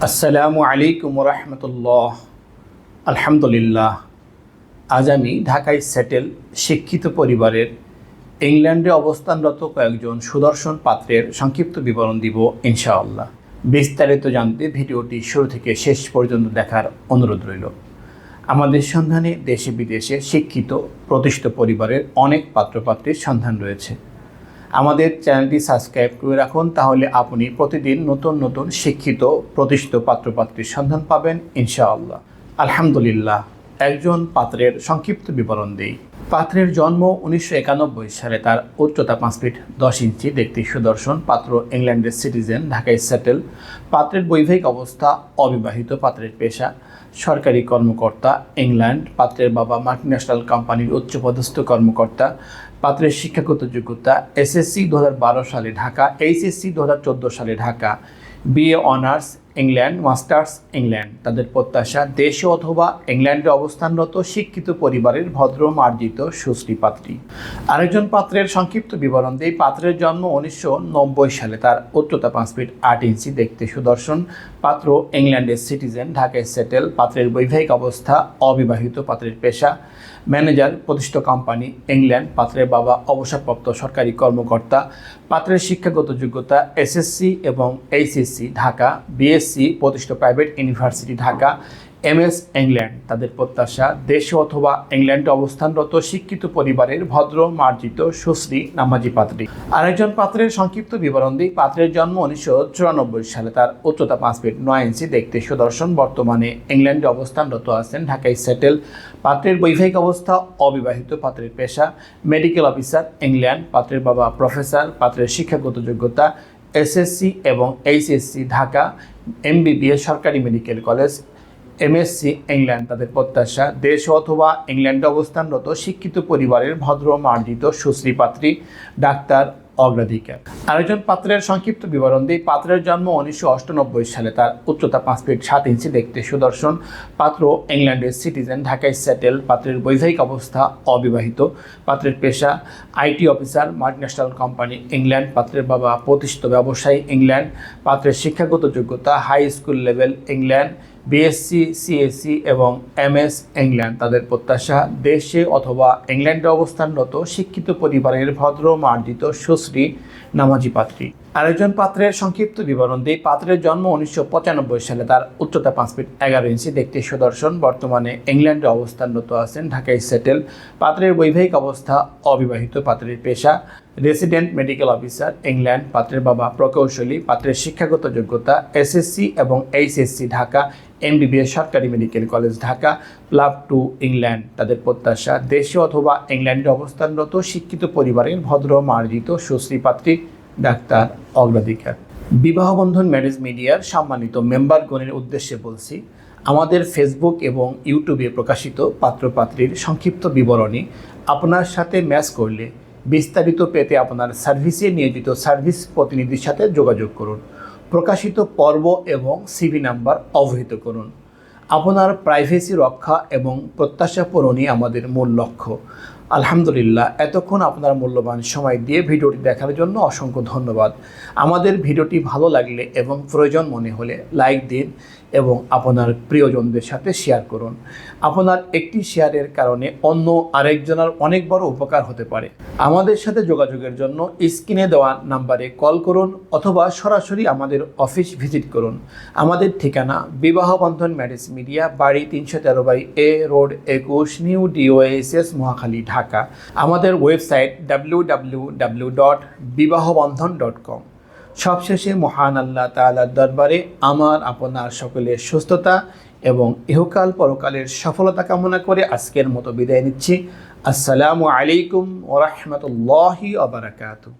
আসসালামু আলাইকুম রহমতুল্লাহ। আলহামদুলিল্লাহ। আজ আমি ঢাকায় সেটেল শিক্ষিত পরিবারের ইংল্যান্ডে অবস্থানরত কয়েকজন সুদর্শন পাত্রের সংক্ষিপ্ত বিবরণ দিব ইনশাআল্লাহ। বিস্তারিত জানতে ভিডিওটি শুরু থেকে শেষ পর্যন্ত দেখার অনুরোধ রইল। আমাদের সন্ধানে দেশে বিদেশে শিক্ষিত প্রতিষ্ঠিত পরিবারের অনেক পাত্রপাত্রীর সন্ধান রয়েছে। আমাদের চ্যানেলটি সাবস্ক্রাইব করে রাখুন, তাহলে আপনি প্রতিদিন নতুন নতুন শিক্ষিত প্রতিষ্ঠিত পাত্রপাত্রীর সন্ধান পাবেন ইনশাআল্লাহ। আলহামদুলিল্লাহ। একজন পাত্রের সংক্ষিপ্ত বিবরণ দেই। পাত্রের জন্ম 1991 সালে। তার উচ্চতা 5 ফিট 10 ইঞ্চি, দেখতে সুদর্শন। পাত্র ইংল্যান্ডের সিটিজেন, ঢাকায় সেটেল। পাত্রের বৈবাহিক অবস্থা অবিবাহিত। পাত্রের পেশা সরকারি কর্মকর্তা, ইংল্যান্ড। পাত্রের বাবা মাল্টিন্যাশনাল কোম্পানির উচ্চপদস্থ কর্মকর্তা। পাত্রের শিক্ষাগত যোগ্যতা এসএসসি 2012 সালে ঢাকা, এইচএসসি 2014 সালে Dhaka, BA honours England, masters England. তাদের প্রত্যাশা দেশে অথবা ইংল্যান্ডে অবস্থানরত শিক্ষিত পরিবারের ভদ্র মার্জিত সুশ্রী পাত্রী। আরেকজন পাত্রের সংক্ষিপ্ত বিবরণ দেই। পাত্রের জন্ম 1990 সালে। তার উচ্চতা 5 ফিট 8 ইঞ্চি, দেখতে সুদর্শন। পাত্র ইংল্যান্ডের সিটিজেন, ঢাকায় সেটেল। পাত্রের বৈবাহিক অবস্থা অবিবাহিত। পাত্রের পেশা ম্যানেজার, প্রতিষ্ঠিত কোম্পানি, ইংল্যান্ড। পাত্রের বাবা অবসরপ্রাপ্ত সরকারি কর্মকর্তা। পাত্রের শিক্ষাগত যোগ্যতা এসএসসি এবং এইচএসসি ঢাকা, বিএসসি প্রতিষ্ঠিত private university Dhaka, MS England. তাদের প্রত্যাশা দেশে অথবা ইংল্যান্ডে অবস্থানরত শিক্ষিত পরিবারের ভদ্র মার্জিত সুশ্রী নামাজি পাত্রী। আরেকজন পাত্রের সংক্ষিপ্ত বিবরণ দিই। পাত্রের জন্ম 1994 সালে। তার উচ্চতা 5 ফিট 9 ইঞ্চি, দেখতে সুদর্শন। বর্তমানে ইংল্যান্ডে অবস্থানরত আছেন, ঢাকায় সেটেল। পাত্রের বৈবাহিক অবস্থা অবিবাহিত। পাত্রের পেশা মেডিকেল অফিসার, ইংল্যান্ড। পাত্রের বাবা প্রফেসর। পাত্রের শিক্ষাগত যোগ্যতা এসএসসি এবং এইচএসসি ঢাকা, এমবিবিএস সরকারি মেডিকেল কলেজ, এমএসসি ইংল্যান্ড। তাদের প্রত্যাশা দেশে অথবা ইংল্যান্ডে অবস্থানরত শিক্ষিত পরিবারের ভদ্র মার্জিত সুশ্রী পাত্রী, ডাক্তার অগ্রাধিকার। আরেকজন পাত্রের সংক্ষিপ্ত বিবরণ দিই। পাত্রের জন্ম 1998 সালে। তার উচ্চতা 5 ফিট 7 ইঞ্চি, দেখতে সুদর্শন। পাত্র ইংল্যান্ডের সিটিজেন, ঢাকায় সেটেল। পাত্রের বৈবাহিক অবস্থা অবিবাহিত। পাত্রের পেশা IT officer, multinational company, England. পাত্রের বাবা প্রতিষ্ঠিত ব্যবসায়ী, ইংল্যান্ড। পাত্রের শিক্ষাগত যোগ্যতা high school level, England, BSc, CSC এবং এমএস ইংল্যান্ড। তাদের প্রত্যাশা দেশে অথবা ইংল্যান্ডে অবস্থানরত শিক্ষিত পরিবারের ভদ্র মার্জিত সুশ্রী নামাজি পাত্রী। আরেকজন পাত্রের সংক্ষিপ্ত বিবরণ দিই। পাত্রের জন্ম 1995 সালে। তার উচ্চতা 5 ফিট 11 ইঞ্চি, দেখতে সুদর্শন। বর্তমানে ইংল্যান্ডে অবস্থানরত আছেন, ঢাকায় সেটেল। পাত্রের বৈবাহিক অবস্থা অবিবাহিত। পাত্রের পেশা রেসিডেন্ট মেডিকেল অফিসার, ইংল্যান্ড। পাত্রের বাবা প্রকৌশলী। পাত্রের শিক্ষাগত যোগ্যতা এসএসসি এবং এইচএসসি ঢাকা, এমবিবিএস সরকারি medical college Dhaka, PLAB two England. তাদের প্রত্যাশা দেশে অথবা ইংল্যান্ডে অবস্থানরত শিক্ষিত পরিবারের ভদ্র মার্জিত সুশ্রী পাত্রী, ডাক্তার অগ্রাধিকার। বিবাহবন্ধন ম্যারেজ মিডিয়ার সম্মানিত মেম্বারগণের উদ্দেশ্যে বলছি, আমাদের ফেসবুক এবং ইউটিউবে প্রকাশিত পাত্রপাত্রীর সংক্ষিপ্ত বিবরণী আপনার সাথে ম্যাচ করলে বিস্তারিত পেতে আপনার সার্ভিসে নিয়োজিত সার্ভিস প্রতিনিধির সাথে যোগাযোগ করুন। প্রকাশিত পর্ব এবং সিভি নাম্বার অবহিত করুন। আপনার প্রাইভেসি রক্ষা এবং প্রত্যাশা পূরণই আমাদের মূল লক্ষ্য। আলহামদুলিল্লাহ। এতক্ষণ আপনার মূল্যবান সময় দিয়ে ভিডিওটি দেখার জন্য অসংখ্য ধন্যবাদ। আমাদের ভিডিওটি ভালো লাগলে এবং প্রয়োজন মনে হলে লাইক দিন এবং আপনার প্রিয়জনদের সাথে শেয়ার করুন। আপনার একটি শেয়ারের কারণে অন্য আরেকজনের অনেক বড় উপকার হতে পারে। আমাদের সাথে যোগাযোগের জন্য স্ক্রিনে দেওয়া নাম্বারে কল করুন অথবা সরাসরি আমাদের অফিস ভিজিট করুন। আমাদের ঠিকানা বিবাহবন্ধন ম্যারেজ মিডিয়া, বাড়ি 313/A road 21, new DOSS, Mohakhali, Dhaka. আমাদের ওয়েবসাইট www.bibahobandhon.com। সবশেষে মহান আল্লাহ তাআলার দরবারে আমার আপনার সকলের সুস্থতা এবং ইহকাল পরকালের সফলতা কামনা করে আজকের মতো বিদায় নিচ্ছি। আসসালামু আলাইকুম ওয়া রাহমাতুল্লাহি ওয়া বারাকাতুহু।